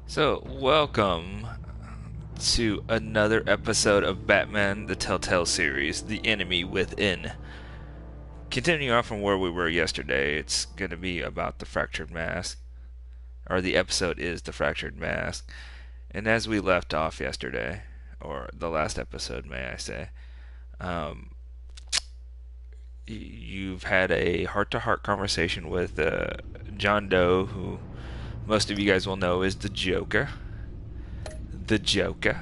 So, welcome to another episode of Batman the Telltale series, The Enemy Within. Continuing on from where we were yesterday, it's going to be about the Fractured Mask, or the episode is The Fractured Mask. And as we left off yesterday, or the last episode, may I say, um, you've had a heart-to-heart conversation with John Doe, who most of you guys will know is the Joker. The Joker.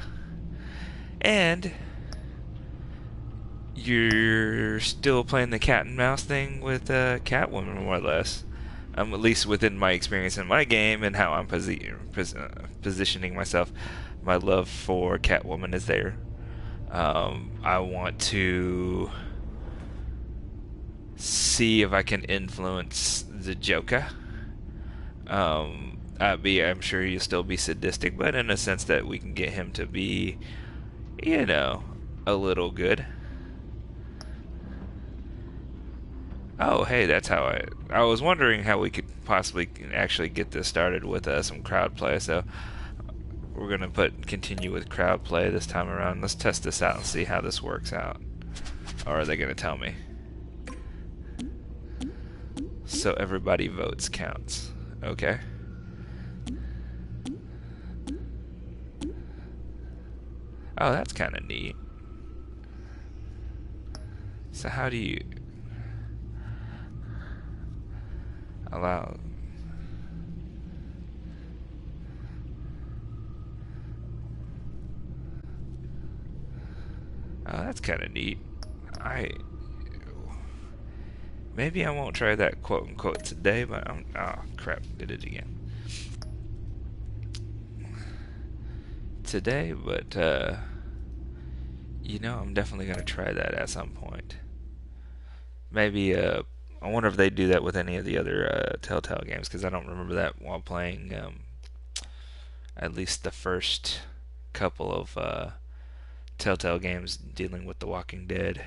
And you're still playing the cat and mouse thing with Catwoman, more or less. At least within my experience in my game and how I'm positioning myself. My love for Catwoman is there. I want to see if I can influence the Joker. I'm sure he'll still be sadistic, but in a sense that we can get him to be, a little good. Oh, hey, that's how I was wondering how we could possibly actually get this started with some crowd play. So we're gonna continue with crowd play this time around. Let's test this out and see how this works out. Or are they gonna tell me? So everybody votes counts. Okay. Oh, that's kind of neat. So how do you allow... Oh, that's kind of neat. Maybe I won't try that quote-unquote today, but oh, crap, did it again. Today, but, I'm definitely going to try that at some point. Maybe, I wonder if they do that with any of the other Telltale games, because I don't remember that while playing at least the first couple of Telltale games dealing with The Walking Dead.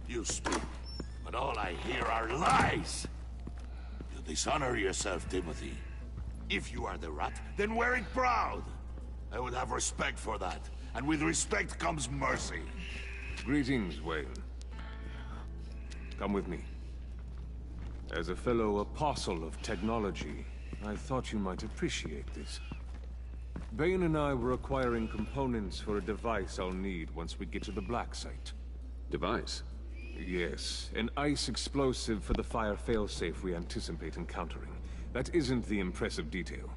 You speak, but all I hear are lies! You dishonor yourself, Timothy. If you are the rat, then wear it proud! I would have respect for that, and with respect comes mercy. Greetings, Wayne. Come with me. As a fellow apostle of technology, I thought you might appreciate this. Bane and I were acquiring components for a device I'll need once we get to the Black Site. Device? Yes, an ice explosive for the fire failsafe we anticipate encountering. That isn't the impressive detail.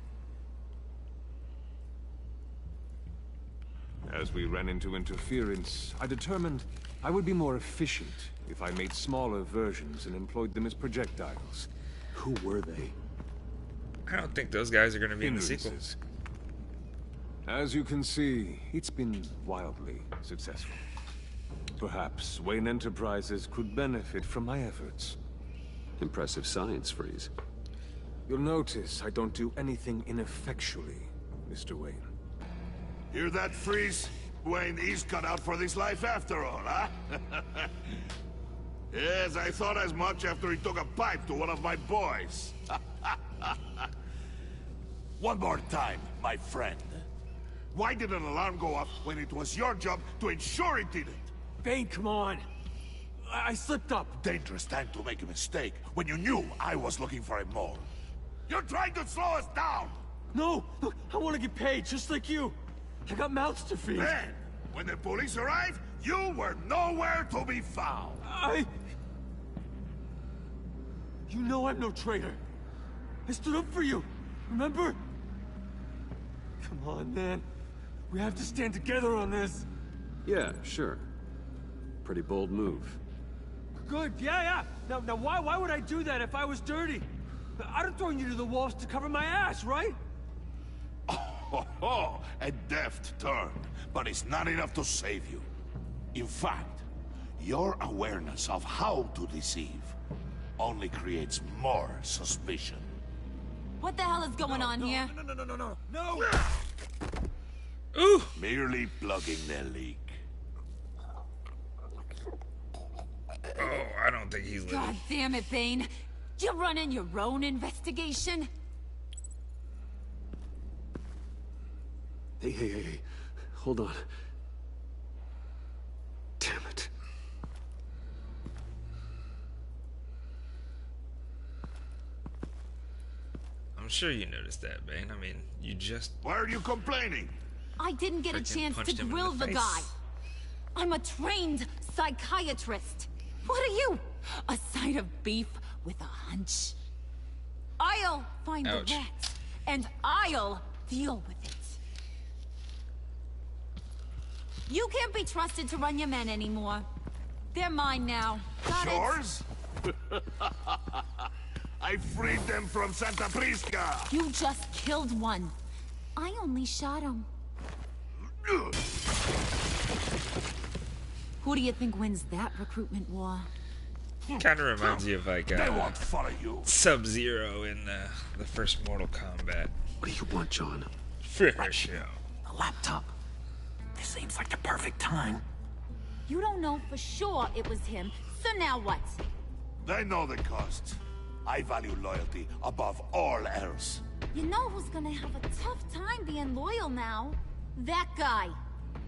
As we ran into interference, I determined I would be more efficient if I made smaller versions and employed them as projectiles. Who were they? I don't think those guys are going to be in the sequel. Hindrances. As you can see, it's been wildly successful. Perhaps Wayne Enterprises could benefit from my efforts. Impressive science, Freeze. You'll notice I don't do anything ineffectually, Mr. Wayne. Hear that, Freeze? Wayne is cut out for this life after all, huh? Yes, I thought as much after he took a pipe to one of my boys. One more time, my friend. Why did an alarm go off when it was your job to ensure it didn't? Bane, come on! I slipped up! Dangerous time to make a mistake when you knew I was looking for a mole. You're trying to slow us down! No! Look, I want to get paid, just like you! I got mouths to feed! Then, when the police arrived, you were nowhere to be found! You know I'm no traitor! I stood up for you, remember? Come on, man. We have to stand together on this! Yeah, sure. Pretty bold move. Good, yeah. Now why would I do that if I was dirty? I'd have thrown you to the walls to cover my ass, right? Oh, a deft turn, but it's not enough to save you. In fact, Your awareness of how to deceive only creates more suspicion. What the hell is going on here? No! Ooh! Merely plugging the leak. Oh, I don't think he's living. God damn it, Bane. You're running your own investigation? Hey. Hold on. Damn it. I'm sure you noticed that, Bane. I mean, you just Why are you complaining? I didn't get a freaking chance punched to him in grill the the face. guy. I'm a trained psychiatrist. What are you? A side of beef with a hunch? I'll find Ouch. the rats, and I'll deal with it. You can't be trusted to run your men anymore. They're mine now. Got it? Yours? I freed them from Santa Prisca! You just killed one. I only shot him. Who do you think wins that recruitment war? kind of reminds you of like They won't follow you. Sub-Zero in the first Mortal Kombat. What do you want, John? Finish him. A laptop. This seems like the perfect time. You don't know for sure it was him, so now what? They know the cost. I value loyalty above all else. You know who's gonna have a tough time being loyal now? That guy.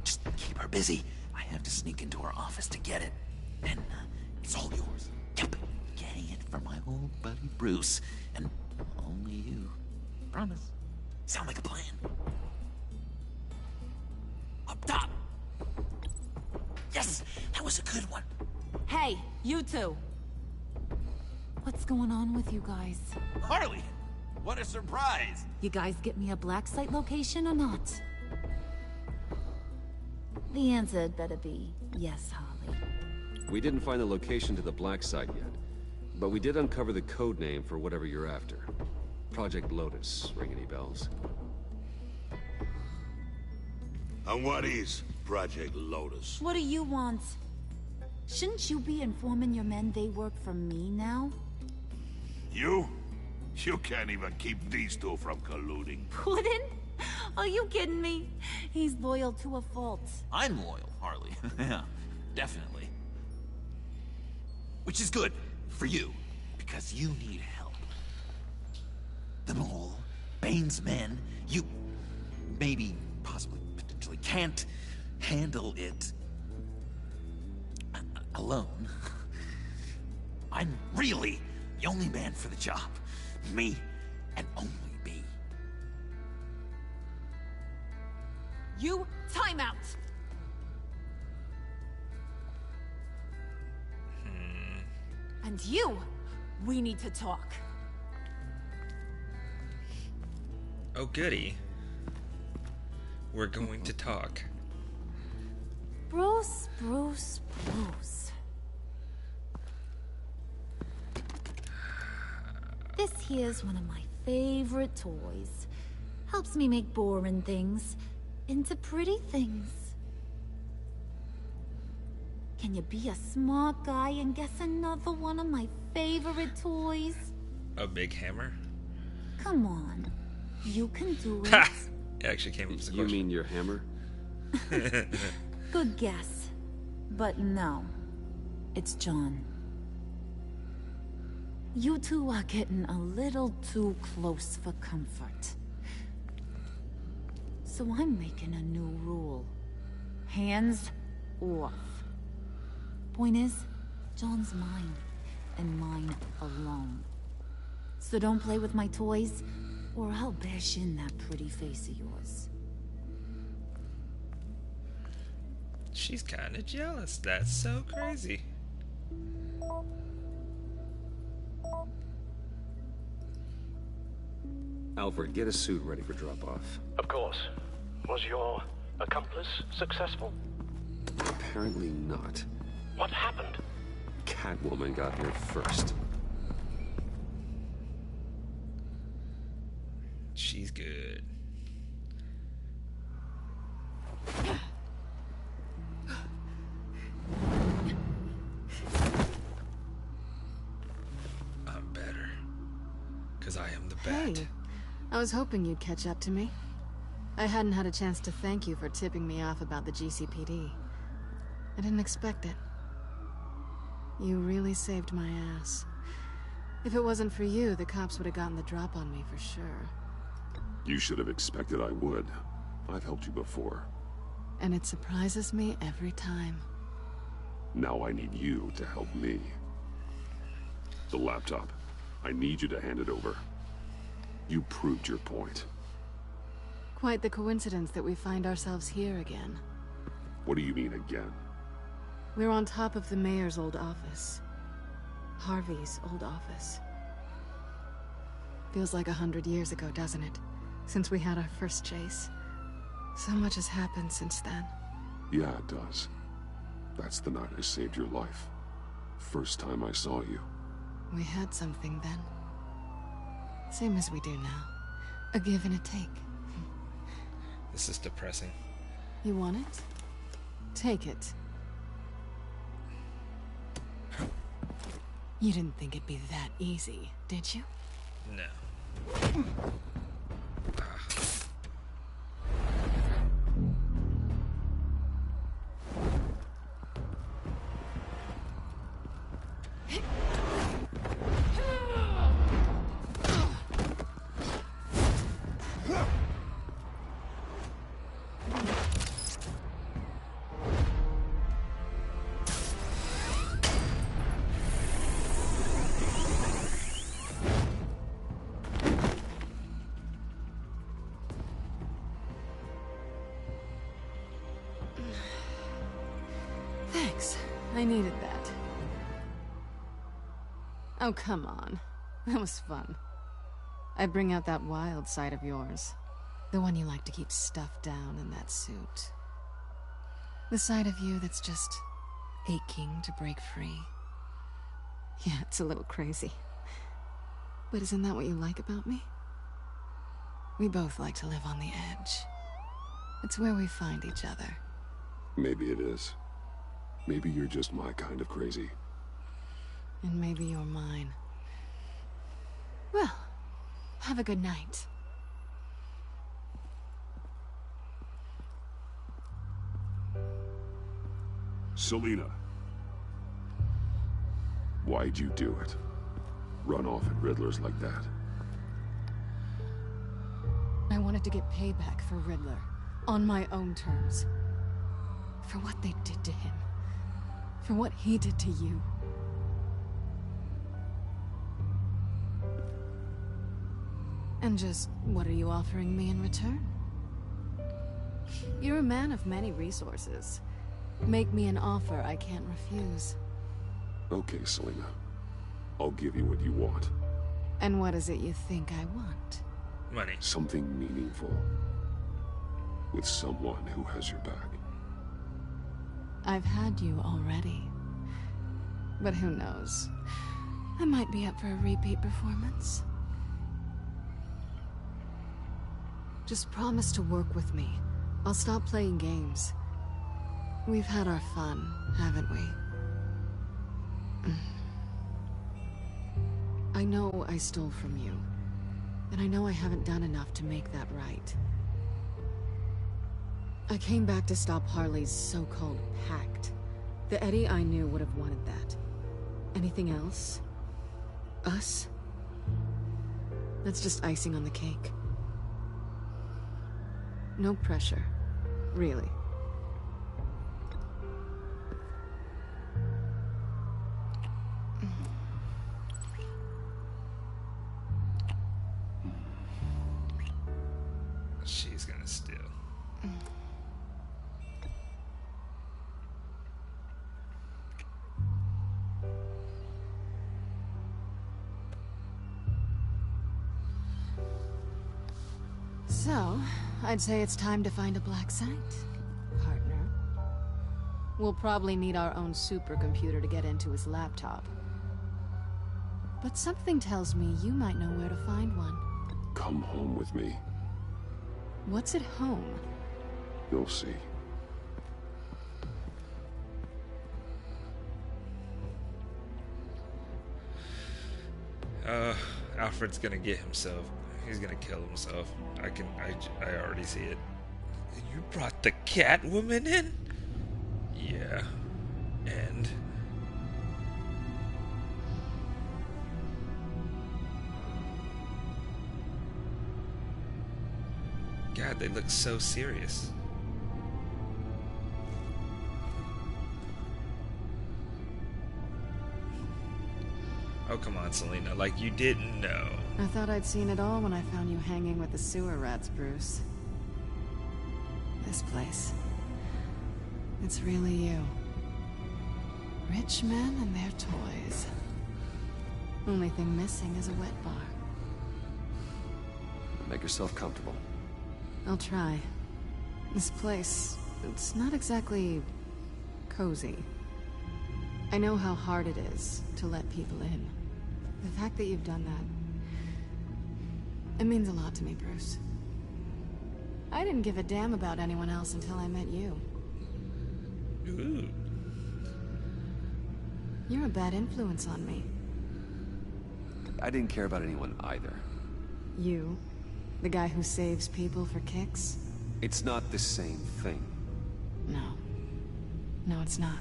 Just keep her busy. I have to sneak into her office to get it. And it's all yours. Yep. Getting it from my old buddy Bruce. And only you. Promise. Sound like a plan? Up top. Yes, that was a good one. Hey, you two. What's going on with you guys? Harley, what a surprise. You guys get me a black site location or not? The answer had better be yes, Harley. We didn't find the location to the black site yet, but we did uncover the code name for whatever you're after. Project Lotus. Ring any bells? And what is Project Lotus? What do you want? Shouldn't you be informing your men they work for me now? You? You can't even keep these two from colluding. Puddin'? Are you kidding me? He's loyal to a fault. I'm loyal, Harley. Yeah, definitely. Which is good for you, because you need help. The Mole, Bane's men, you maybe, possibly, potentially can't handle it alone. I'm really the only man for the job. Me and only me. You time out. And you, we need to talk. Oh, goody. We're going to talk. Bruce. This here's one of my favorite toys. Helps me make boring things into pretty things. Can you be a smart guy and guess another one of my favorite toys? A big hammer? Come on. You can do it. Ha! It actually came up as a You question. mean your hammer? Good guess. But no. It's John. You two are getting a little too close for comfort. So I'm making a new rule. Hands off. Point is, John's mine, and mine alone. So don't play with my toys, or I'll bash in that pretty face of yours. She's kind of jealous. That's so crazy. Alfred, get a suit ready for drop-off. Of course. Was your accomplice successful? Apparently not. What happened? Catwoman got here first. She's good. Because I am the bat. Hey, I was hoping you'd catch up to me. I hadn't had a chance to thank you for tipping me off about the GCPD. I didn't expect it. You really saved my ass. If it wasn't for you, the cops would have gotten the drop on me for sure. You should have expected I would. I've helped you before. And it surprises me every time. Now I need you to help me. The laptop. I need you to hand it over. You proved your point. Quite the coincidence that we find ourselves here again. What do you mean again? We're on top of the mayor's old office. Harvey's old office. Feels like 100 years ago, doesn't it? Since we had our first chase. So much has happened since then. Yeah, it does. That's the night I saved your life. First time I saw you. We had something then. Same as we do now. A give and a take. This is depressing. You want it? Take it. You didn't think it'd be that easy, did you? No. Thanks. I needed that. Oh, come on. That was fun. I bring out that wild side of yours. The one you like to keep stuffed down in that suit. The side of you that's just aching to break free. Yeah, it's a little crazy. But isn't that what you like about me? We both like to live on the edge. It's where we find each other. Maybe it is. Maybe you're just my kind of crazy. And maybe you're mine. Well, have a good night. Selina. Why'd you do it? Run off at Riddlers like that? I wanted to get payback for Riddler. On my own terms. For what they did to him. For what he did to you. And just, what are you offering me in return? You're a man of many resources. Make me an offer I can't refuse. Okay, Selina. I'll give you what you want. And what is it you think I want? Money. Something meaningful. With someone who has your back. I've had you already. But who knows? I might be up for a repeat performance. Just promise to work with me. I'll stop playing games. We've had our fun, haven't we? I know I stole from you. And I know I haven't done enough to make that right. I came back to stop Harley's so-called pact. The Eddie I knew would have wanted that. Anything else? Us? That's just icing on the cake. No pressure. Really. She's gonna steal. So, I'd say it's time to find a black site, partner. We'll probably need our own supercomputer to get into his laptop. But something tells me you might know where to find one. Come home with me. What's at home? You'll see. Alfred's gonna get himself. He's gonna kill himself. I already see it. You brought the Catwoman in? Yeah. And God, they look so serious. Oh, come on, Selina. Like you didn't know. I thought I'd seen it all when I found you hanging with the sewer rats, Bruce. This place. It's really you. Rich men and their toys. Only thing missing is a wet bar. Make yourself comfortable. I'll try. This place, it's not exactly cozy. I know how hard it is to let people in. The fact that you've done that, it means a lot to me, Bruce. I didn't give a damn about anyone else until I met you. Ooh. You're a bad influence on me. I didn't care about anyone either. You? The guy who saves people for kicks? It's not the same thing. No. No, it's not.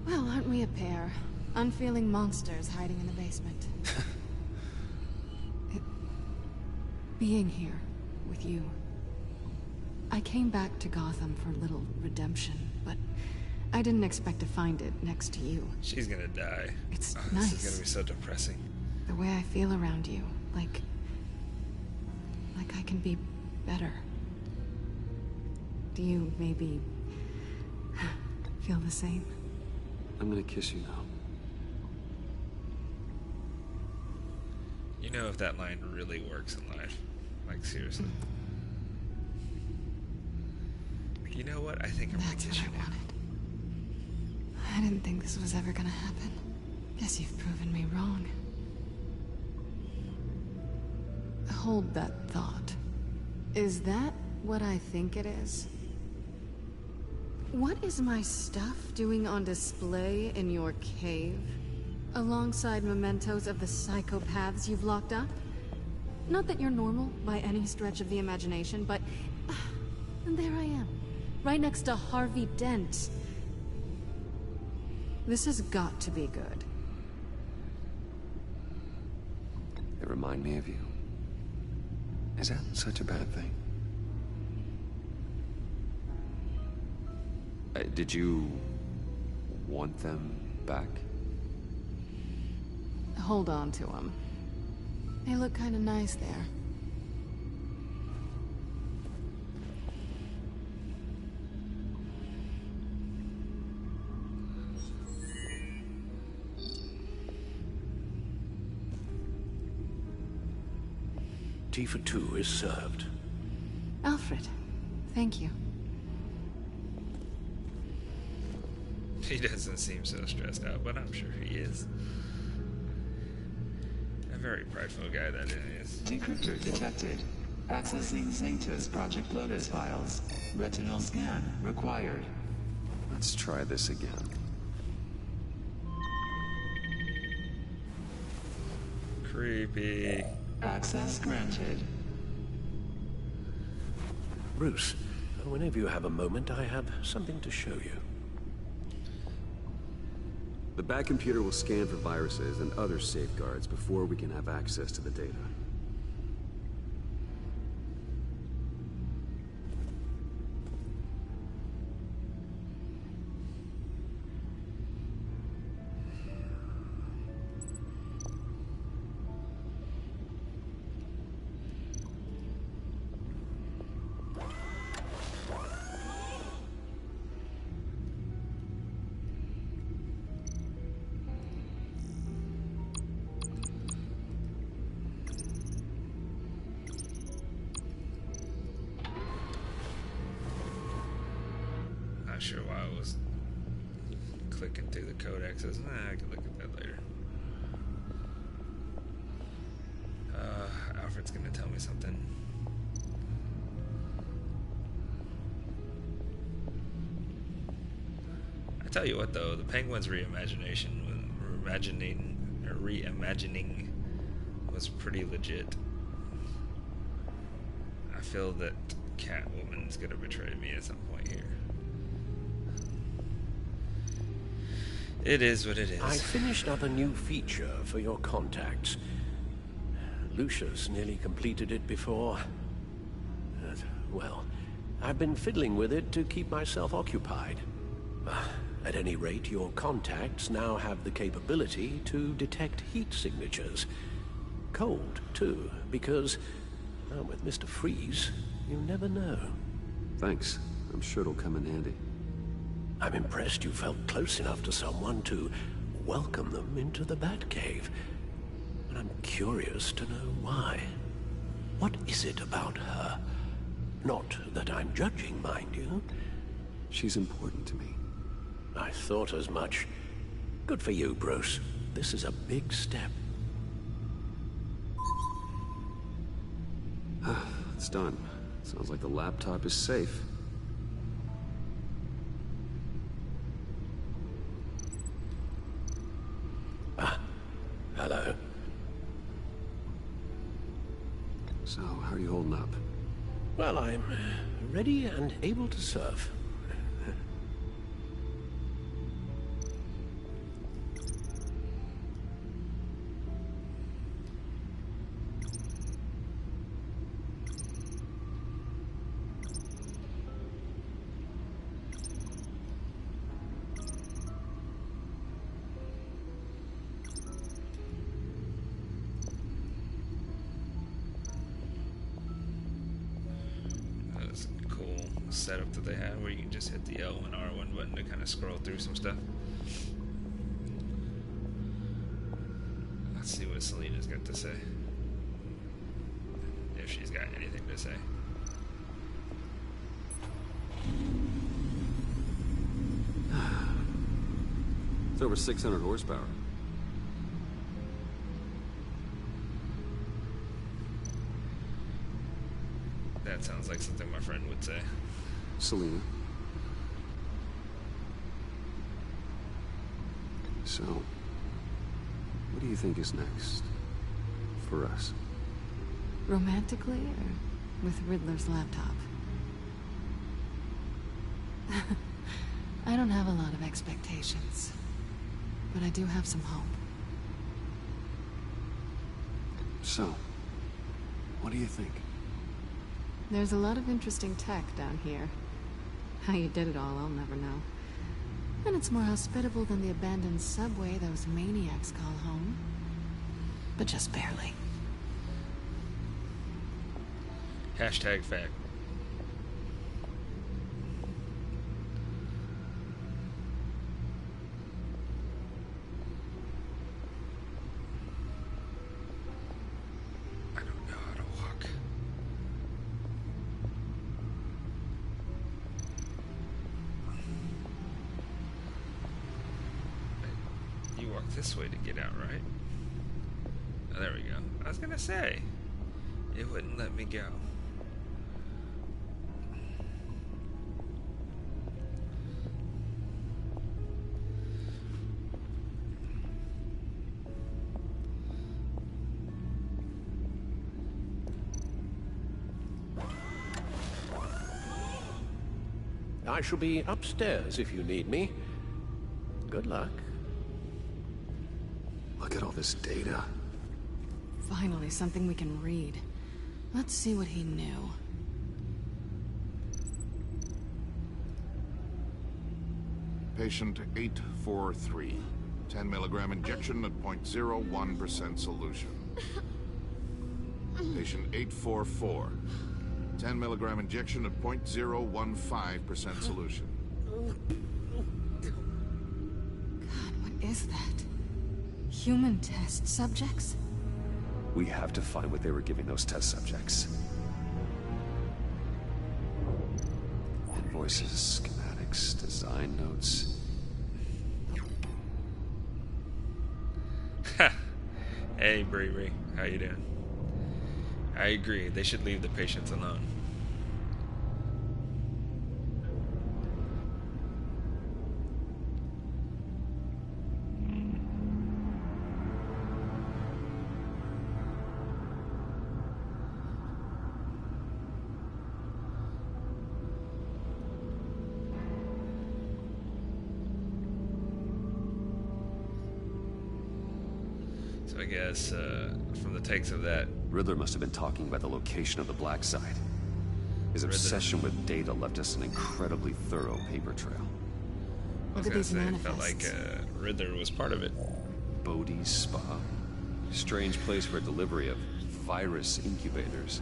Well, aren't we a pair? Unfeeling monsters hiding in the basement. Being here with you. I came back to Gotham for a little redemption, but I didn't expect to find it next to you. She's gonna die. It's This nice. is gonna be so depressing. The way I feel around you, like I can be better. Do you maybe feel the same? I'm gonna kiss you now. You know if that line really works in life. Like, seriously. You know what? I think I'm gonna kiss you now. I didn't think this was ever gonna happen. Guess you've proven me wrong. Hold that thought. Is that what I think it is? What is my stuff doing on display in your cave? Alongside mementos of the psychopaths you've locked up? Not that you're normal by any stretch of the imagination, but... and there I am. Right next to Harvey Dent. This has got to be good. They remind me of you. Is that such a bad thing? Did you want them back? Hold on to them. They look kind of nice there. Tifa 2 is served. Alfred, thank you. He doesn't seem so stressed out, but I'm sure he is. A very prideful guy that is. Decryptor detected. Accessing Sanctus Project Lotus files. Retinal scan required. Let's try this again. Creepy. Access granted. Bruce, whenever you have a moment, I have something to show you. The Bat computer will scan for viruses and other safeguards before we can have access to the data. Not sure why I was clicking through the codexes. I can look at that later. Alfred's gonna tell me something. I tell you what though, the Penguin's reimagining reimagining was pretty legit. I feel that Catwoman's gonna betray me at some point here. It is what it is. I finished up a new feature for your contacts. Lucius nearly completed it before. Well, I've been fiddling with it to keep myself occupied. At any rate, your contacts now have the capability to detect heat signatures. Cold, too, because, well, with Mr. Freeze, you never know. Thanks. I'm sure it'll come in handy. I'm impressed you felt close enough to someone to welcome them into the Batcave. But I'm curious to know why. What is it about her? Not that I'm judging, mind you. She's important to me. I thought as much. Good for you, Bruce. This is a big step. It's done. Sounds like the laptop is safe. Hello. So, how are you holding up? Well, I'm ready and able to serve. Setup that they have where you can just hit the L and R1 button to kind of scroll through some stuff. Let's see what Selena's got to say. If she's got anything to say. It's over 600 horsepower. That sounds like something my friend would say. Selena. So, what do you think is next for us? Romantically, or with Riddler's laptop? I don't have a lot of expectations, but I do have some hope. So, what do you think? There's a lot of interesting tech down here. How you did it all, I'll never know. And it's more hospitable than the abandoned subway those maniacs call home. But just barely. Hashtag fact. I don't know how to walk. You walk this way to get out, right? Oh, there we go. I was gonna say, it wouldn't let me go. I shall be upstairs if you need me. Good luck. Look at all this data. Finally, something we can read. Let's see what he knew. Patient 843. 10 milligram injection at 0.01% solution. Patient 844. 10 milligram injection at 0.015% solution. God, what is that? Human test subjects? We have to find what they were giving those test subjects. Invoices, schematics, design notes. Hey, Bree, how you doing? I agree. They should leave the patients alone. I guess, from the takes of that. Riddler must have been talking about the location of the black site. His obsession with data left us an incredibly thorough paper trail. I was Look at gonna these say, it felt like manifests. Riddler was part of it. Bodhi's Spa. Strange place for a delivery of virus incubators.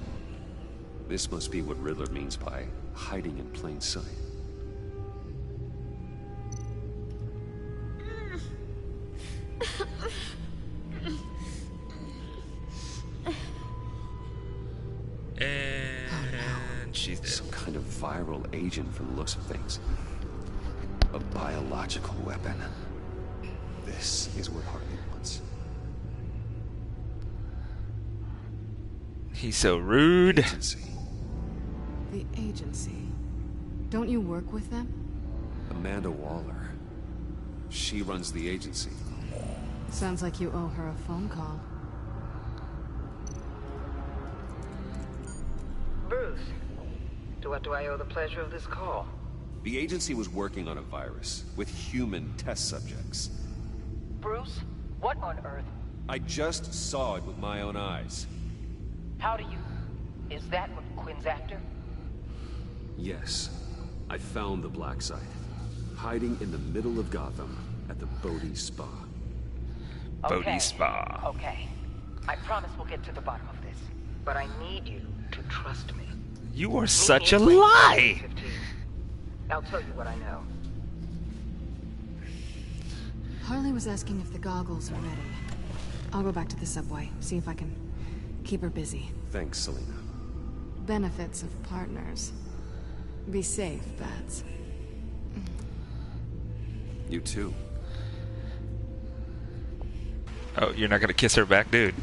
This must be what Riddler means by hiding in plain sight. And she's dead. Some kind of viral agent from the looks of things. A biological weapon. This is what Harley wants. He's so rude. Agency. The agency. Don't you work with them? Amanda Waller. She runs the agency. Sounds like you owe her a phone call. Bruce, to what do I owe the pleasure of this call? The agency was working on a virus with human test subjects. Bruce, what on earth? I just saw it with my own eyes. How do you... Is that what Quinn's after? Yes. I found the black site. Hiding in the middle of Gotham at the Bodhi Spa. Bodhi Spa. Okay. I promise we'll get to the bottom of this. But I need you to trust me. You are such a lie! I'll tell you what I know. Harley was asking if the goggles are ready. I'll go back to the subway, see if I can keep her busy. Thanks, Selina. Benefits of partners. Be safe, Bats. You too. Oh, you're not gonna kiss her back, dude?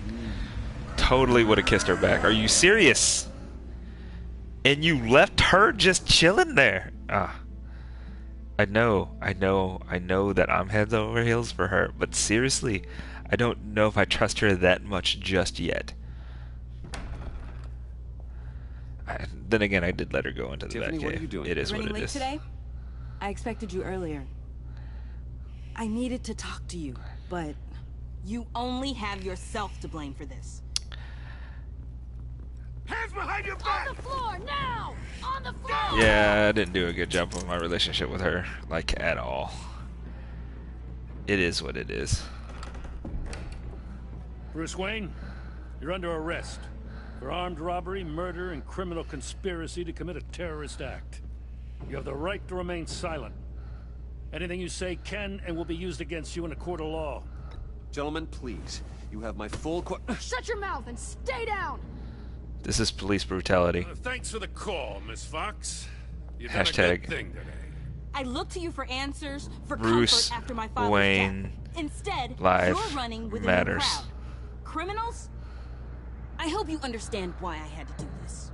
Totally would have kissed her back. Are you serious? And you left her just chilling there. I know that I'm heads over heels for her, but seriously, I don't know if I trust her that much just yet. Then again, I did let her go into the Tiffany, Batcave. what are you doing? It is Running what it late is. today? I expected you earlier. I needed to talk to you, but you only have yourself to blame for this. Hands behind your back! On the floor, now! On the floor! Yeah, I didn't do a good job of my relationship with her, like, at all. It is what it is. Bruce Wayne, you're under arrest for armed robbery, murder, and criminal conspiracy to commit a terrorist act. You have the right to remain silent. Anything you say can and will be used against you in a court of law. Gentlemen, please. You have my full Shut your mouth and stay down! This is police brutality. Thanks for the call, Miss Fox. You did a Hashtag good thing today. I look to you for answers, for Bruce comfort after my father's Wayne death. Instead, life you're running within matters. the crowd. Criminals? I hope you understand why I had to do this.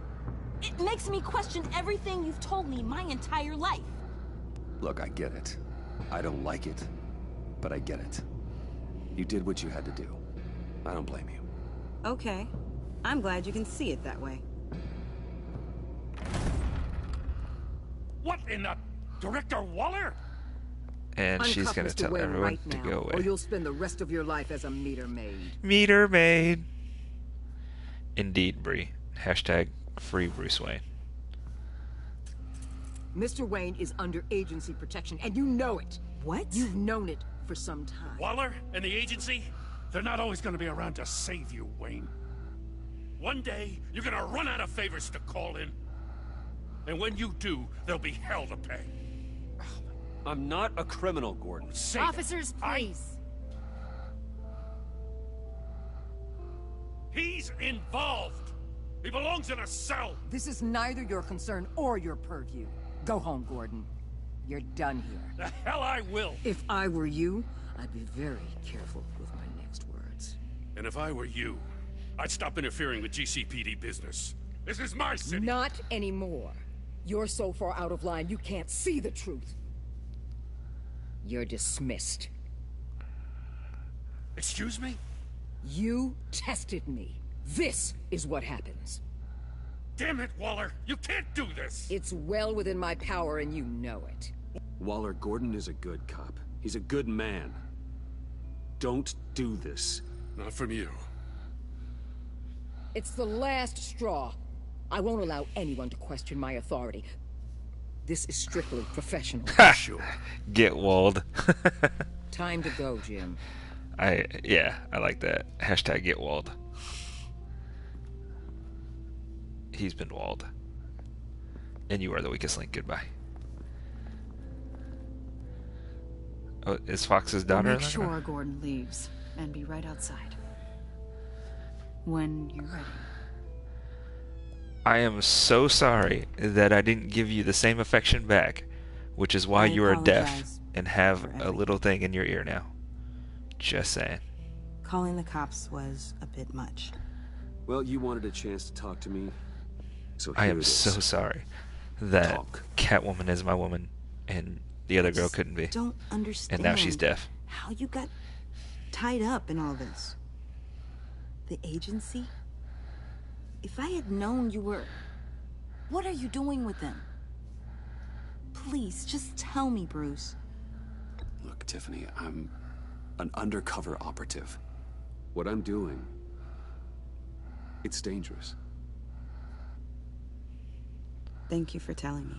It makes me question everything you've told me my entire life. Look, I get it. I don't like it, but I get it. You did what you had to do. I don't blame you. Okay. I'm glad you can see it that way. What in the... Director Waller? And she's Uncuff gonna Mr. tell Wayne everyone right to now, go or away. you'll spend the rest of your life as a meter maid. Meter maid. Indeed, Bree. Hashtag free Bruce Wayne. Mr. Wayne is under agency protection, and you know it. What? You've known it for some time. Waller and the agency? They're not always gonna be around to save you, Wayne. One day, you're gonna run out of favors to call in. And when you do, there'll be hell to pay. I'm not a criminal, Gordon. Say Officers, please. He's involved. He belongs in a cell. This is neither your concern or your purview. Go home, Gordon. You're done here. The hell I will. If I were you, I'd be very careful with my next words. And if I were you, I'd stop interfering with GCPD business. This is my city. Not anymore. You're so far out of line, you can't see the truth. You're dismissed. Excuse me? You tested me. This is what happens. Damn it, Waller! You can't do this! It's well within my power, and you know it. Waller, Gordon is a good cop. He's a good man. Don't do this. Not from you. It's the last straw. I won't allow anyone to question my authority. This is strictly professional. Sure. Get walled. Time to go, Jim. I like that. Hashtag get walled. He's been walled. And you are the weakest link. Goodbye. Oh, is Fox's daughter? Make sure Gordon leaves and be right outside. When you're ready. I am so sorry that I didn't give you the same affection back, which is why you are deaf and have a little thing in your ear now. Just saying. Calling the cops was a bit much. Well, you wanted a chance to talk to me, so I here am it is. so sorry that Catwoman is my woman and the other girl couldn't be. Don't understand. And now she's deaf. How you got tied up in all this? The agency? If I had known you were... What are you doing with them? Please, just tell me, Bruce. Look, Tiffany, I'm an undercover operative. What I'm doing, it's dangerous. Thank you for telling me.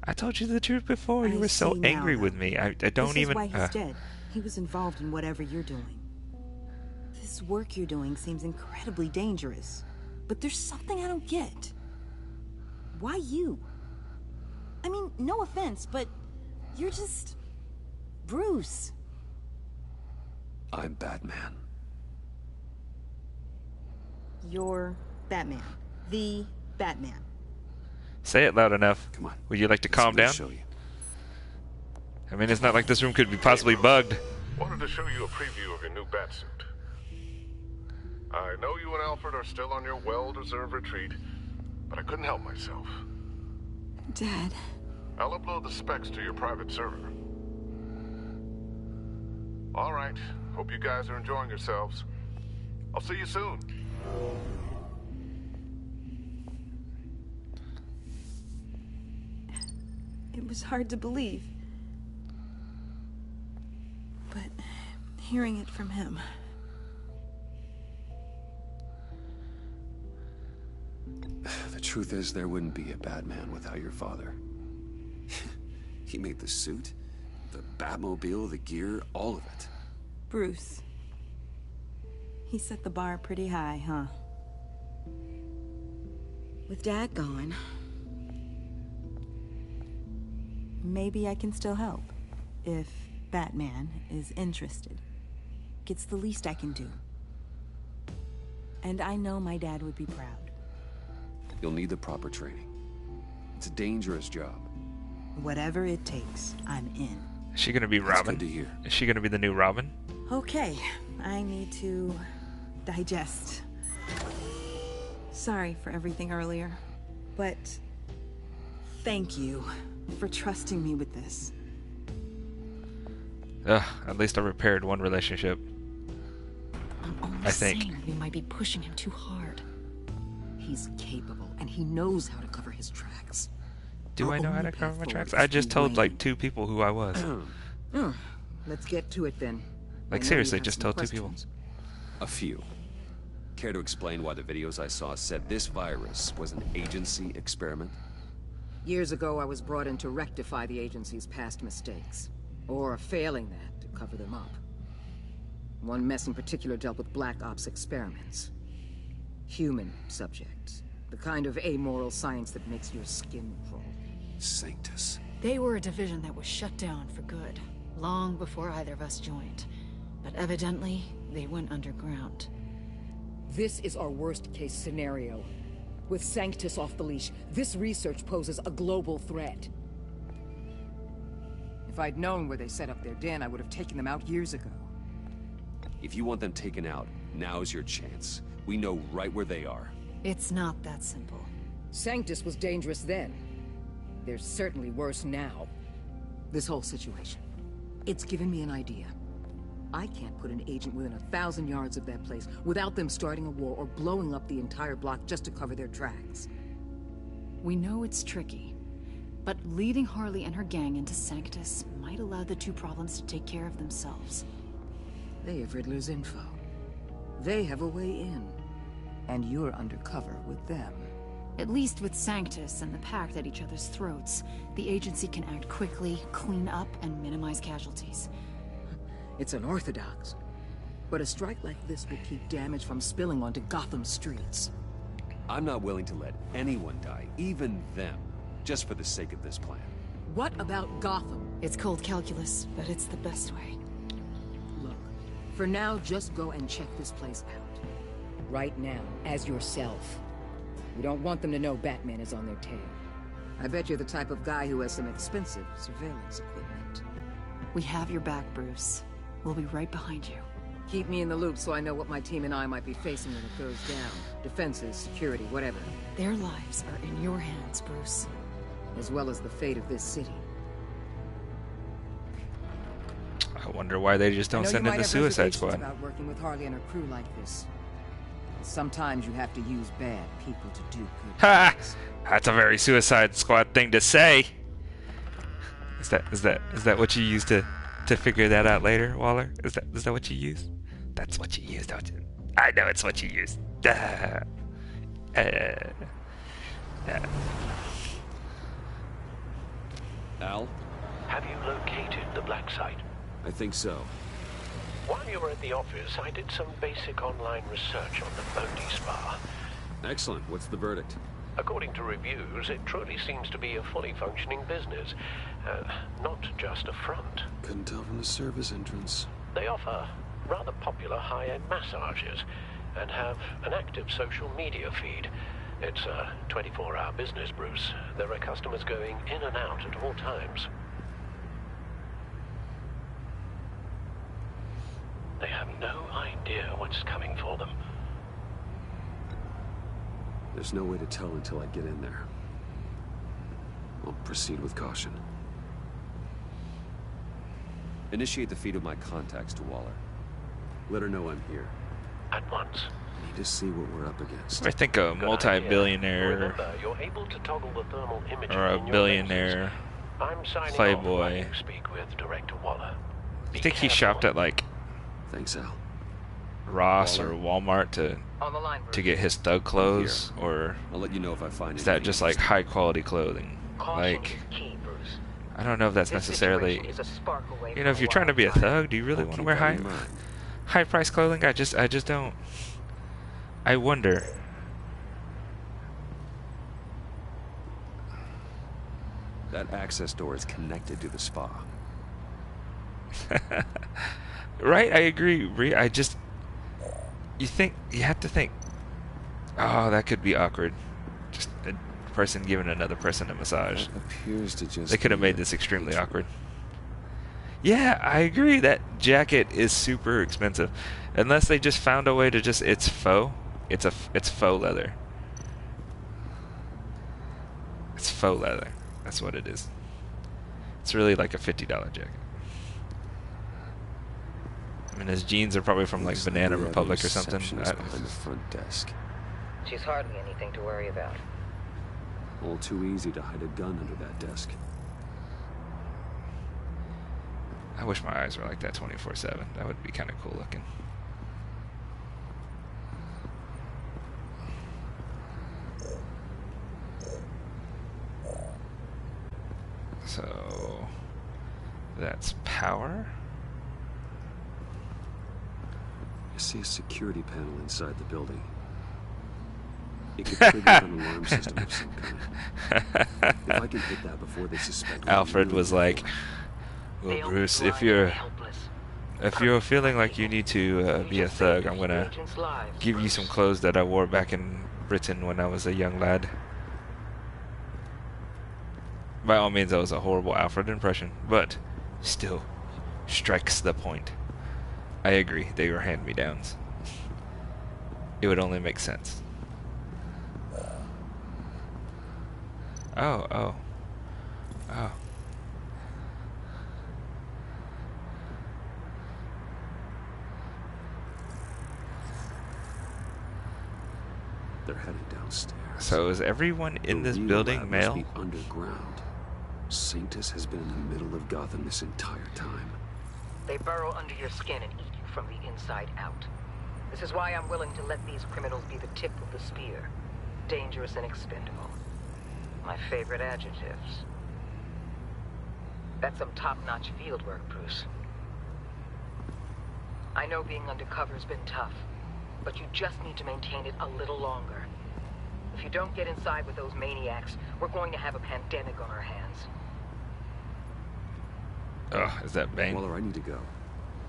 I told you the truth before. You were so see now, angry though. with me. I don't This even... is why he's dead. He was involved in whatever you're doing. This work you're doing seems incredibly dangerous. But there's something I don't get. Why you? I mean, no offense, but you're just... Bruce. I'm Batman. You're Batman. The Batman. Say it loud enough. Come on. Would you like to calm down? Show you. I mean, it's not like this room could be possibly bugged. Wanted to show you a preview of your new Batsuit. I know you and Alfred are still on your well-deserved retreat, but I couldn't help myself. Dad. I'll upload the specs to your private server. All right. Hope you guys are enjoying yourselves. I'll see you soon. It was hard to believe. But hearing it from him... The truth is, there wouldn't be a Batman without your father. He made the suit, the Batmobile, the gear, all of it. Bruce. He set the bar pretty high, huh? With Dad gone... Maybe I can still help. If Batman is interested. It's the least I can do. And I know my dad would be proud. You'll need the proper training. It's a dangerous job. Whatever it takes, I'm in. Is she gonna be Robin? Good to hear. Is she gonna be the new Robin? Okay, I need to digest. Sorry for everything earlier, but thank you for trusting me with this. At least I repaired one relationship. I'm only I think. saying we might be pushing him too hard. He's capable, and he knows how to cover his tracks. Do I know how to cover my tracks? I just told like 2 people who I was. Let's get to it then. Like seriously, just told 2 people. A few. Care to explain why the videos I saw said this virus was an agency experiment? Years ago, I was brought in to rectify the agency's past mistakes. Or failing that, to cover them up. One mess in particular dealt with Black Ops experiments. Human subjects. The kind of amoral science that makes your skin crawl. Sanctus. They were a division that was shut down for good, long before either of us joined. But evidently, they went underground. This is our worst-case scenario. With Sanctus off the leash, this research poses a global threat. If I'd known where they set up their den, I would have taken them out years ago. If you want them taken out, now's your chance. We know right where they are. It's not that simple. Sanctus was dangerous then. They're certainly worse now. This whole situation, it's given me an idea. I can't put an agent within 1,000 yards of that place without them starting a war or blowing up the entire block just to cover their tracks. We know it's tricky, but leading Harley and her gang into Sanctus might allow the 2 problems to take care of themselves. They have Riddler's info. They have a way in. And you're undercover with them. At least with Sanctus and the Pact at each other's throats, the agency can act quickly, clean up, and minimize casualties. It's unorthodox. But a strike like this will keep damage from spilling onto Gotham streets. I'm not willing to let anyone die, even them, just for the sake of this plan. What about Gotham? It's cold calculus, but it's the best way. Look, for now, just go and check this place out. Right now, as yourself. We don't want them to know Batman is on their tail. I bet you're the type of guy who has some expensive surveillance equipment. We have your back, Bruce. We'll be right behind you. Keep me in the loop so I know what my team and I might be facing when it goes down. Defenses, security, whatever. Their lives are in your hands, Bruce. As well as the fate of this city. I wonder why they just don't send in the Suicide Squad. About working with Harley and her crew like this. Sometimes you have to use bad people to do good. Ha! That's a very Suicide Squad thing to say. Is that what you use to figure that out later, Waller? Is that what you use? That's what you use, don't you? I know it's what you use. Yeah. Al? Have you located the black site? I think so. While you were at the office, I did some basic online research on the Bodhi Spa. Excellent. What's the verdict? According to reviews, it truly seems to be a fully functioning business. Not just a front. Couldn't tell from the service entrance. They offer rather popular high-end massages and have an active social media feed. It's a 24-hour business, Bruce. There are customers going in and out at all times. They have no idea what's coming for them. There's no way to tell until I get in there. I'll proceed with caution. Initiate the feed of my contacts to Waller. Let her know I'm here. At once. Need to see what we're up against. I think a multi-billionaire Remember, you're able to toggle the thermal imaging or a in your billionaire lenses. I'm signing playboy. off while you speak with Director Waller. I think he shopped at like Thanks, Al. Ross or Walmart to get his thug clothes, or I'll let you know if I find is that just like high quality clothing? Like, I don't know if that's necessarily, you know, if you're trying to be a thug, do you really want to wear high price clothing? I just don't. I wonder. That access door is connected to the spa. Right, I agree. I just, you have to think, oh, that could be awkward. Just a person giving another person a massage. That appears to just they could have made this extremely awkward. Yeah, I agree. That jacket is super expensive, unless they just found a way to just it's faux. It's faux leather. It's faux leather. That's what it is. It's really like a $50 jacket. I mean, his jeans are probably from like Banana Republic or something. Behind the front desk. She's hardly anything to worry about. All too easy to hide a gun under that desk. I wish my eyes were like that 24/7. That would be kind of cool looking. So that's power. I see a security panel inside the building. It could trigger an alarm system of some kind. If I can hit that before they suspect. Alfred was like, "Well, Bruce, if you're feeling like you need to be a thug, I'm gonna give you some clothes that I wore back in Britain when I was a young lad." By all means, that was a horrible Alfred impression, but still strikes the point. I agree, they were hand-me-downs. It would only make sense. Oh. They're heading downstairs. So is everyone in this building male? Must be underground. Sanctus has been in the middle of Gotham this entire time. They burrow under your skin and eat you from the inside out. This is why I'm willing to let these criminals be the tip of the spear. Dangerous and expendable. My favorite adjectives. That's some top-notch field work, Bruce. I know being undercover's been tough, but you just need to maintain it a little longer. If you don't get inside with those maniacs, we're going to have a pandemic on our hands. Ugh, is that Bane? Waller, I need to go.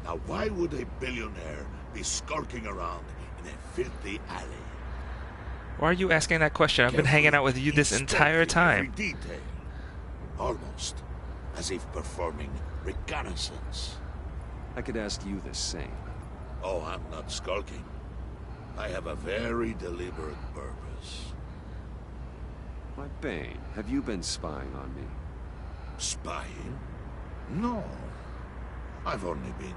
Now why would a billionaire be skulking around in a filthy alley? Why are you asking that question? I've been hanging out with you this entire time. Every detail. Almost as if performing reconnaissance. I could ask you the same. Oh, I'm not skulking. I have a very deliberate purpose. Why, Bane, have you been spying on me? Spying? No. I've only been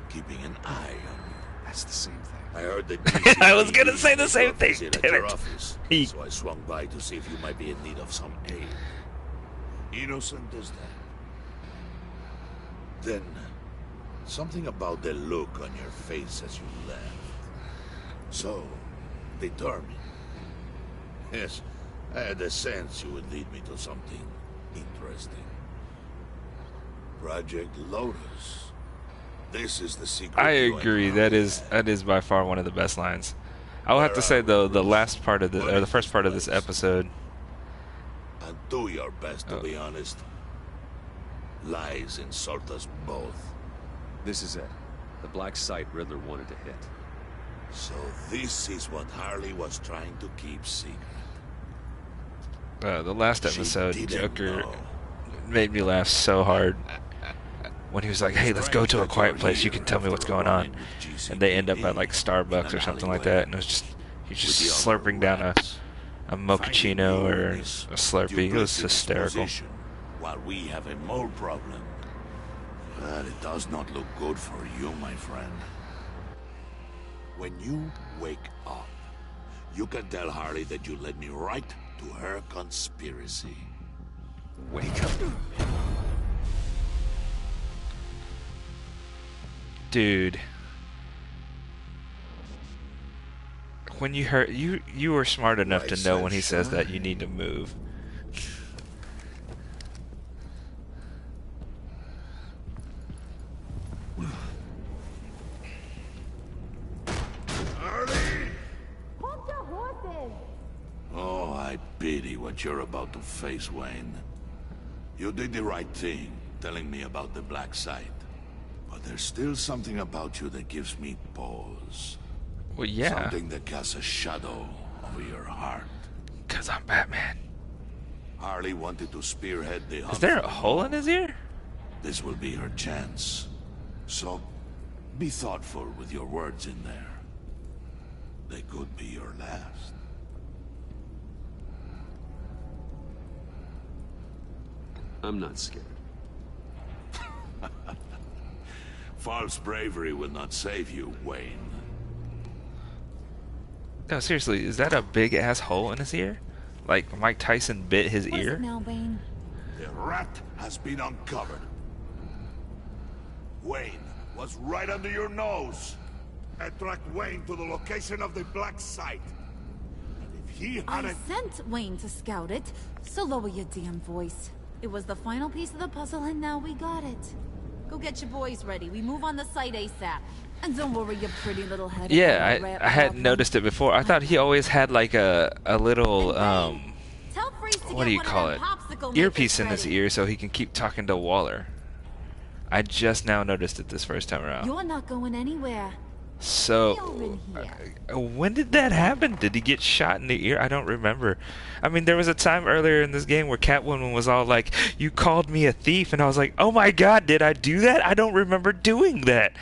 keeping an eye on you. That's the same thing. I heard that I was gonna say the same thing, at damn your it. office, so I swung by to see if you might be in need of some aid. Innocent as that. Then, something about the look on your face as you left. So, determined. Yes, I had a sense you would lead me to something interesting. Project Lotus. This is the secret. I agree. That is by far one of the best lines. I will have to say though, the last part of the first part of this episode. And do your best to be honest. Lies insult us both. This is it. The black site Riddler wanted to hit. So this is what Harley was trying to keep secret. The last episode, Joker made me laugh so hard. When he was like, hey, let's go to a quiet place, you can tell me what's going on. And they end up at like Starbucks or something like that, and it was just, he's just slurping down a mochaccino or a Slurpee. It was hysterical. While we have a mole problem. But it does not look good for you, my friend. When you wake up, you can tell Harley that you led me right to her conspiracy. Wake up. Dude, when you heard you were smart enough to know when he says that you need to move. Oh, I pity what you're about to face, Wayne. You did the right thing, telling me about the black site. But there's still something about you that gives me pause. Well, yeah. Something that casts a shadow over your heart. 'Cause I'm Batman. Harley wanted to spearhead the hunt. Is there a hole in his ear? This will be her chance. So, be thoughtful with your words in there. They could be your last. I'm not scared. False bravery will not save you, Wayne. No, seriously, is that a big ass hole in his ear? Like Mike Tyson bit his What is ear? it now, Bane? The rat has been uncovered. Wayne was right under your nose. I tracked Wayne to the location of the black site. And if he I hadn't... sent Wayne to scout it, so lower your damn voice. It was the final piece of the puzzle, and now we got it. Go get your boys ready. We move on the site ASAP. And don't worry your pretty little head. Yeah, I hadn't noticed it before. I thought he always had like a little what do you call it? Earpiece in his ear so he can keep talking to Waller. I just now noticed it this first time around. You're not going anywhere. So, when did that happen? Did he get shot in the ear? I don't remember. I mean, there was a time earlier in this game where Catwoman was all like, you called me a thief, and I was like, oh my god, did I do that? I don't remember doing that.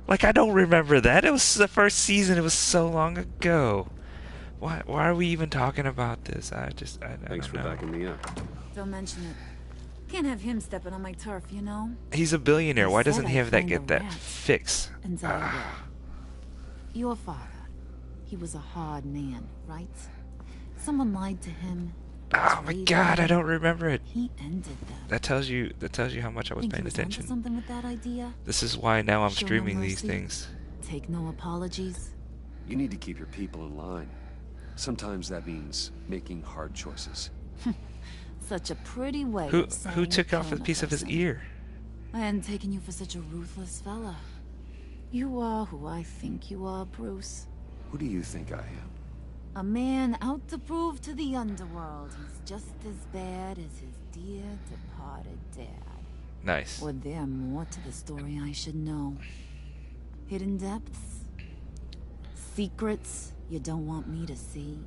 Like, I don't remember that. It was the first season. It was so long ago. Why are we even talking about this? Thanks for backing me up. Don't mention it. Can't have him stepping on my turf, you know? He's a billionaire. Why doesn't he have that I'd get find that a rat. fix? And I will. Your father, he was a hard man, right? Someone lied to him, Oh my god, I don't remember it. He ended them. That tells you how much I was Think he paying was onto attention. something with that idea? This is why now I'm Show no streaming these mercy, things. Take no apologies. You need to keep your people in line. Sometimes that means making hard choices. Such a pretty way Who of saying who took off a killing piece of his person. ear? I hadn't taken you for such a ruthless fella. You are who I think you are, Bruce. Who do you think I am? A man out to prove to the underworld he's just as bad as his dear departed dad. Nice. Or there more to the story I should know. Hidden depths? Secrets you don't want me to see?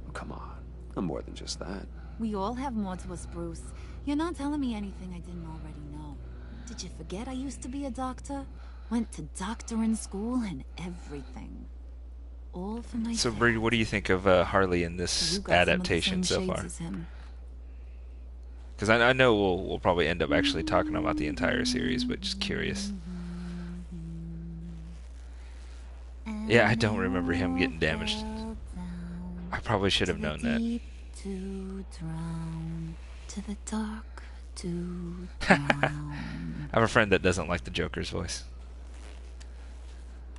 Oh, come on. I'm more than just that. We all have more to us, Bruce. You're not telling me anything I didn't already know. Did you forget I used to be a doctor? Went to doctoring school and everything. All for my So, dad. Bree, what do you think of Harley in this You got some of the adaptation same so shades far? as him. Because I know we'll probably end up actually talking about the entire series, but just curious. Yeah, I don't remember him getting damaged. I probably should have known that. Deep to drown, to the dark to drown. I have a friend that doesn't like the Joker's voice.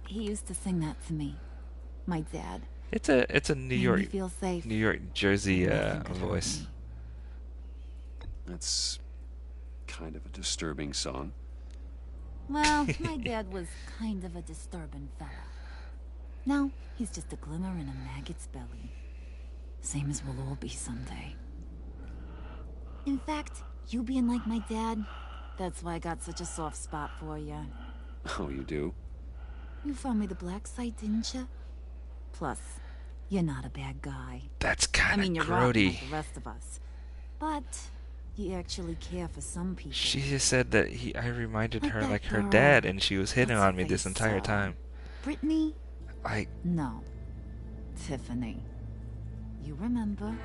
He used to sing that to me. My dad. It's a New Made York, me feel safe. New York, Jersey Nothing could hurt voice. me. That's kind of a disturbing song. Well, my dad was kind of a disturbing fella. Now, he's just a glimmer in a maggot's belly. Same as we'll all be someday. In fact, you being like my dad, that's why I got such a soft spot for you. Oh, you do? You found me the black site, didn't you? Plus, you're not a bad guy. That's kind I mean, of you're rotten grody. like the rest of us. But you actually care for some people. She just said that I reminded Like her that like her girl. dad, and she was hitting Let's on me this face entire it. time. Brittany? Like, No. Tiffany. You remember?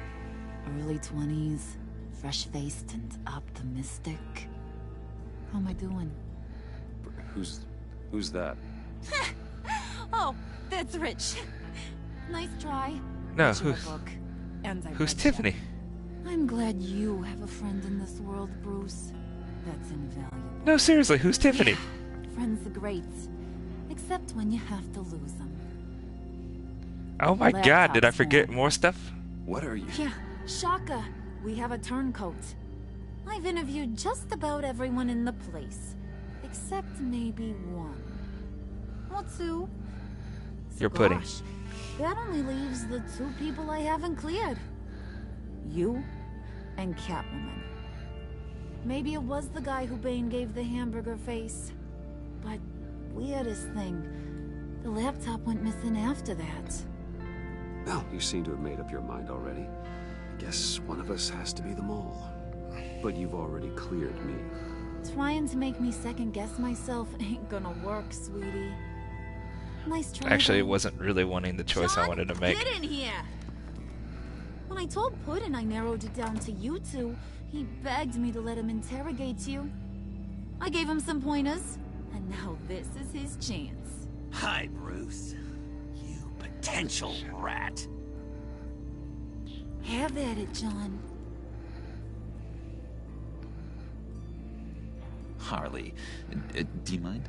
Early 20s, fresh-faced and optimistic. How am I doing? Who's that? Oh, that's Rich. Nice try. No, Get you a who's- book. And I who's read Tiffany? them. I'm glad you have a friend in this world, Bruce. That's invaluable. No, seriously, who's Tiffany? Friends are great. Except when you have to lose them. Oh my god, did I Laptop's forget gone. more stuff? What are you? Yeah, Shaka. We have a turncoat. I've interviewed just about everyone in the place. Except maybe one. Or two. You're pudding. Gosh, that only leaves the two people I haven't cleared. You and Catwoman. Maybe it was the guy who Bane gave the hamburger face. But weirdest thing, the laptop went missing after that. Well, you seem to have made up your mind already. I guess one of us has to be the mole. But you've already cleared me. Trying to make me second guess myself ain't gonna work, sweetie. Nice try. Actually, it though. wasn't really wanting the choice I wanted to make. Get in here! When I told Puddin' I narrowed it down to you two, he begged me to let him interrogate you. I gave him some pointers, and now this is his chance. Hi, Bruce. You potential rat. Have at it, John. Harley, do you mind?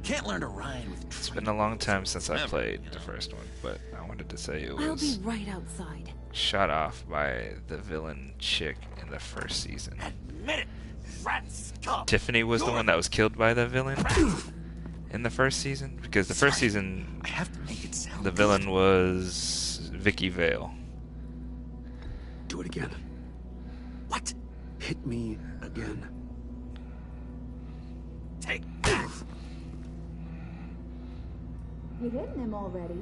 Can't learn to ride with It's been a long time since I played the first one, but I wanted to say it I'll be was right outside. shot off by the villain chick in the first season. Admit it, rat scum. Tiffany was the one that was killed by the villain in the first season, because the first season I have to make it sound the villain was Vicky Vale. Do it again. What? Hit me again. Take that. You're hitting him already.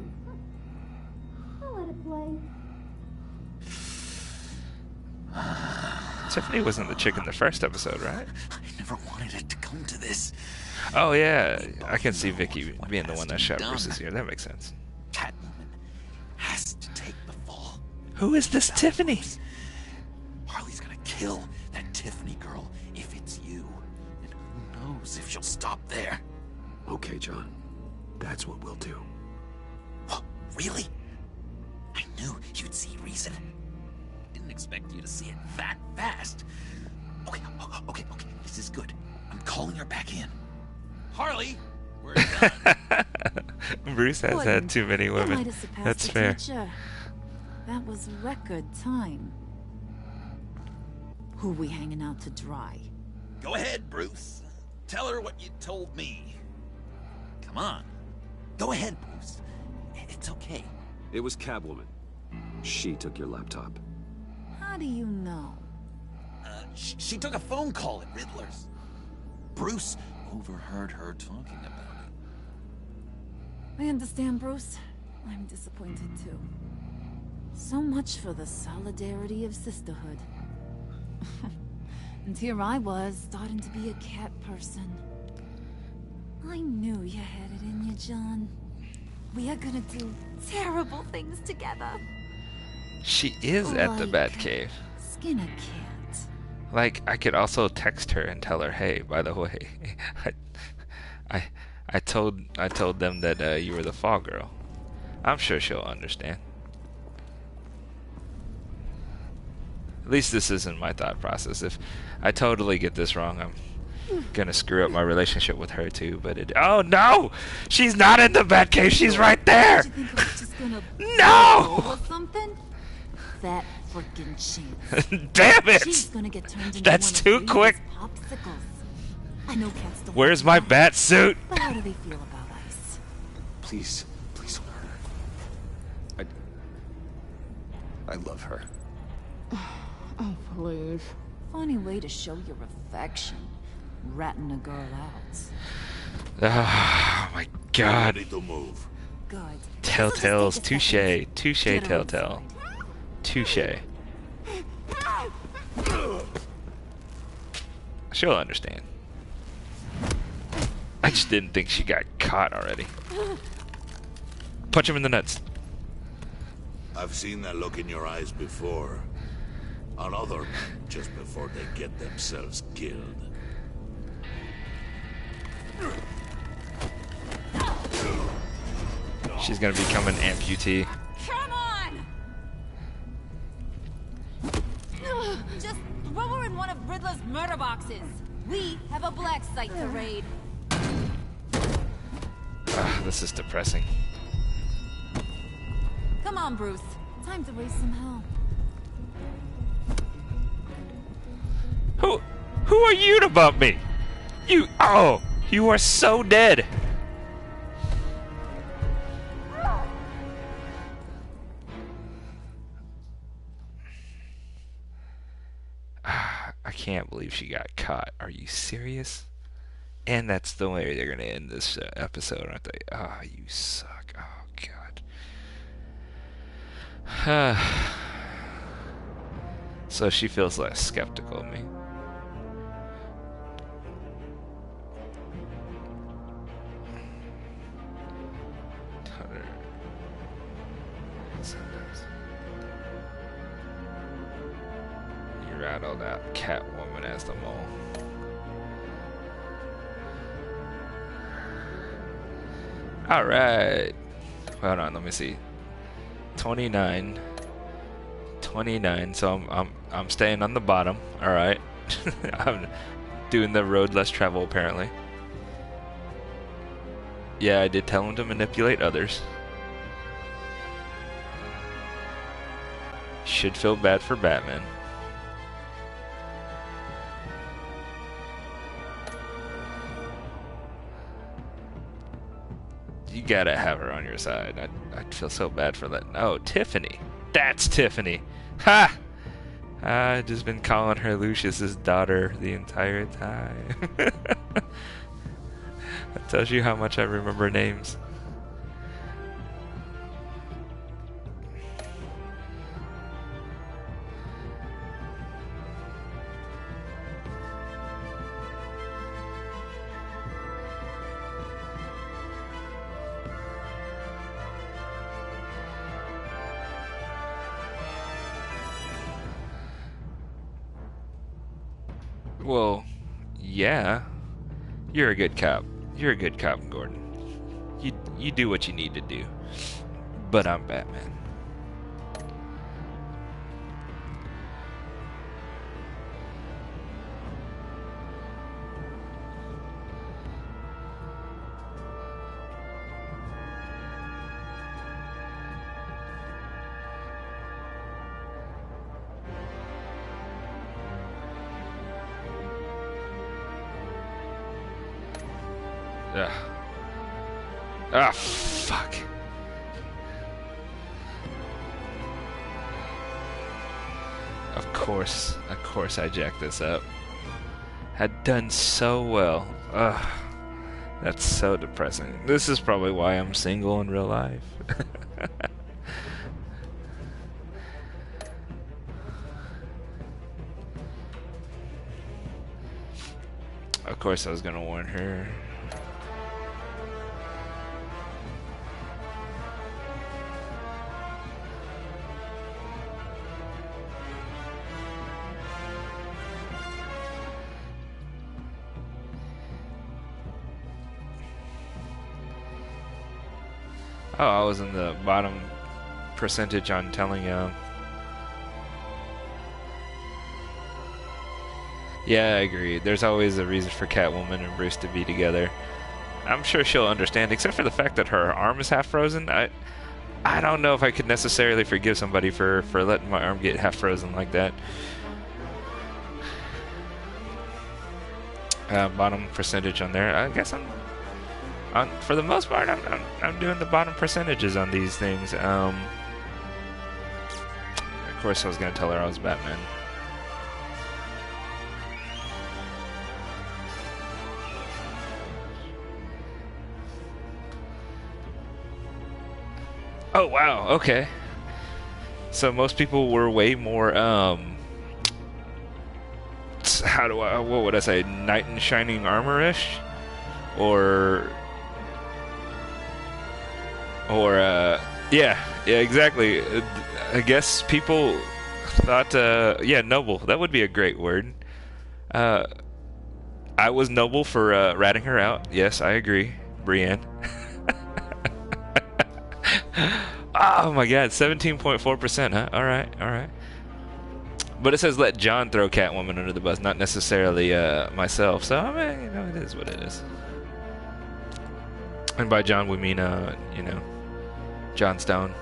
I'll let it play. Tiffany wasn't the chick in the first episode, right? I never wanted it to come to this. Oh yeah, I can see Vicky being the one that shot done. Bruce's ear. That makes sense. Catwoman has to take the fall. Who is this Tiffany? Harley's gonna kill that Tiffany girl if it's you. And who knows if she'll stop there. Okay, John. That's what we'll do. Oh, really? I knew you'd see reason. Didn't expect you to see it that fast. Okay. This is good. I'm calling her back in. Harley, we're done. Bruce has had too many You women. might have surpassed That's the fair. teacher. That was record time. Who we hanging out to dry? Go ahead, Bruce. Tell her what you told me. Come on. Go ahead, Bruce. It's okay. It was Catwoman. She took your laptop. How do you know? She took a phone call at Riddler's. Bruce overheard her talking about it. I understand, Bruce. I'm disappointed too. So much for the solidarity of sisterhood. And here I was, starting to be a cat person. I knew you had it in you, John. We are gonna do terrible things together. She is at the Like Batcave. Skin a cat. Like, I could also text her and tell her, hey, by the way, I told them that you were the Fall Girl. I'm sure she'll understand. At least this isn't my thought process. If I totally get this wrong, I'm gonna screw up my relationship with her too. But oh no, she's not in the Batcave. She's right there. Did you think I was just gonna No! or something? That freaking chance. Damn it! She's gonna get turned into That's one of too quick. Reese's popsicles. I know cats don't. Where's my bat suit? But how do they feel about ice? Please don't hurt her. I love her. Oh, please. Funny way to show your affection. Ratting a girl out. Oh my God. Ready to move. Good. Telltale's touche. Touche, Telltale. Touche. She'll understand. I just didn't think she got caught already. Punch him in the nuts. I've seen that look in your eyes before. On other men, just before they get themselves killed. She's gonna become an amputee. Come on! Just throw her in one of Riddler's murder boxes. We have a black site to raid. This is depressing. Come on, Bruce. Time to raise some hell. Who are you to bump me? You are so dead. I can't believe she got caught. Are you serious? And that's the way they're gonna end this episode, aren't they? Ah, you suck. Oh God. So she feels less skeptical of me. You rattled out Catwoman as the mole. All right. Hold on, let me see. 29. So I'm staying on the bottom. All right. I'm doing the road less travel apparently. Yeah, I did tell him to manipulate others. Should feel bad for Batman. You gotta have her on your side. I'd feel so bad for that. Oh, Tiffany. That's Tiffany. Ha! I've just been calling her Lucius's daughter the entire time. That tells you how much I remember names. Well, yeah. You're a good cop. You're a good cop, Gordon. You do what you need to do. But I'm Batman. Ugh. Ah, fuck. Of course I jacked this up. Had done so well. Ugh. That's so depressing. This is probably why I'm single in real life. Of course I was gonna warn her. Oh, I was in the bottom percentage on telling Yeah, I agree. There's always a reason for Catwoman and Bruce to be together. I'm sure she'll understand, except for the fact that her arm is half frozen. I don't know if I could necessarily forgive somebody for letting my arm get half frozen like that. Bottom percentage on there. I guess for the most part, I'm doing the bottom percentages on these things. Of course, I was gonna tell her I was Batman. Oh wow, okay. So most people were way more what would I say, knight in shining armor-ish? Or yeah, exactly. I guess people thought yeah, noble. That would be a great word. I was noble for ratting her out. Yes, I agree, Brienne. Oh my god, 17.4%, huh? Alright. But it says let John throw Catwoman under the bus, not necessarily myself. So, I mean, you know, it is what it is. And by John, we mean, you know, John Stone.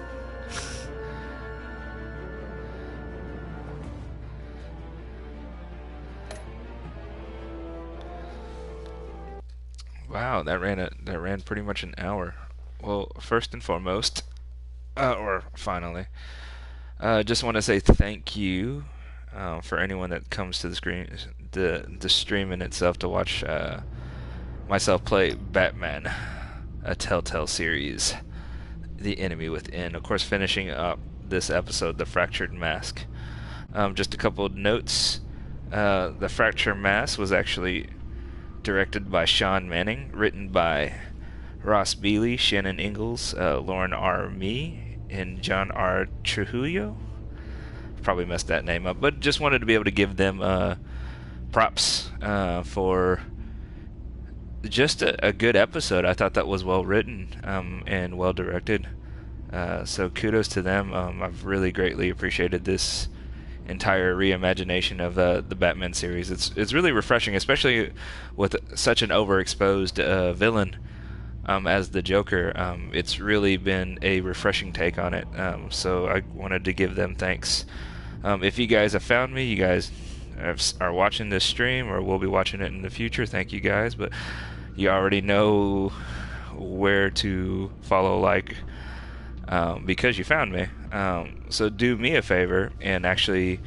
Wow, that ran pretty much an hour. Well, first and foremost, or finally, just want to say thank you for anyone that comes to the stream in itself to watch myself play Batman, a Telltale series, The Enemy Within. Of course, finishing up this episode, The Fractured Mask. Just a couple of notes. The Fractured Mask was actually directed by Sean Manning, written by Ross Bealey, Shannon Ingalls, Lauren R. Mee, and John R. Trujillo. Probably messed that name up, but just wanted to be able to give them props for just a good episode. I thought that was well written and well directed. So kudos to them. I've really greatly appreciated this entire reimagination of the Batman series. It's really refreshing, especially with such an overexposed villain as the Joker. It's really been a refreshing take on it. So I wanted to give them thanks. If you guys have found me, you guys are watching this stream or will be watching it in the future, thank you guys. But you already know where to follow, because you found me. So do me a favor and actually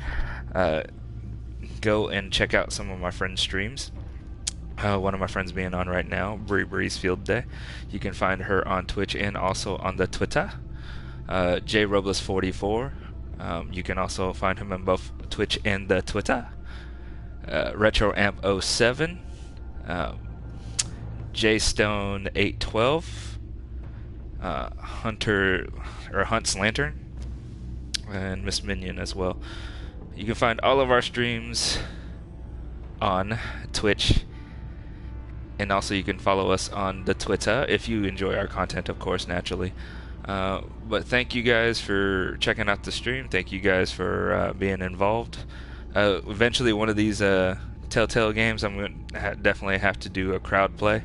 go and check out some of my friends' streams. One of my friends being on right now, Bree's Field Day. You can find her on Twitch and also on the Twitter, JRobles44. You can also find him on both Twitch and the Twitter. RetroAmp07, JStone812, Hunt's Lantern, and Miss Minion as well. You can find all of our streams on Twitch, and also you can follow us on the Twitter if you enjoy our content, of course, naturally. But thank you guys for checking out the stream. Thank you guys for being involved. Eventually, one of these Telltale games, I'm going to definitely have to do a crowd play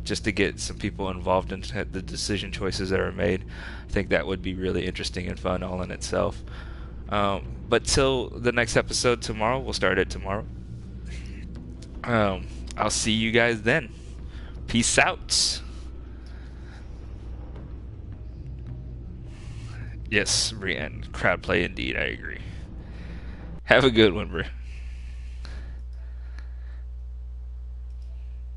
just to get some people involved in the decision choices that are made. I think that would be really interesting and fun all in itself. But till the next episode tomorrow, we'll start it tomorrow. I'll see you guys then. Peace out. Yes, Brienne. Crowd play indeed, I agree. Have a good one, bro.